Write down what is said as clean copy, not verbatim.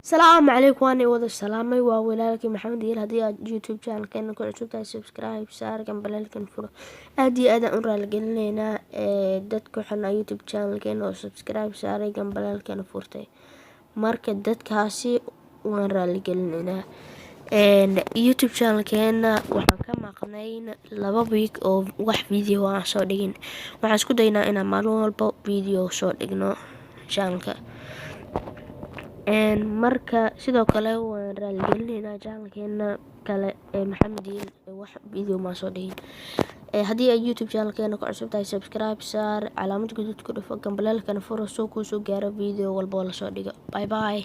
السلام عليكم وأنا وضع السلامي وولالكي محمد يل هدي يوتيوب channel كأنه كل عشوبتها سبسكرايب سار جنب بالكن فرو أدي أنا قلنا دتك حنا يوتيوب channel كأنه سبسكرايب سار جنب بالكن فرتي marka dadkaasi waan raali gelinaynaa youtube channelkeena waxaan ka maqnayn 2 week oo wax video aan soo dhigin. Waxaan isku daynaa inaan maalin walba video soo dhigno channelka marka sidoo kale waan raali gelinaynaa channelkeena kale maxamed yiin wax video ma soo dhigin. haddii ay youtube channelkeena ku cusub tahay subscribe saar calaamad guduud ku dhufo gambalaalkana furo soo gaaro video walba oo la soo dhigo. Bye bye.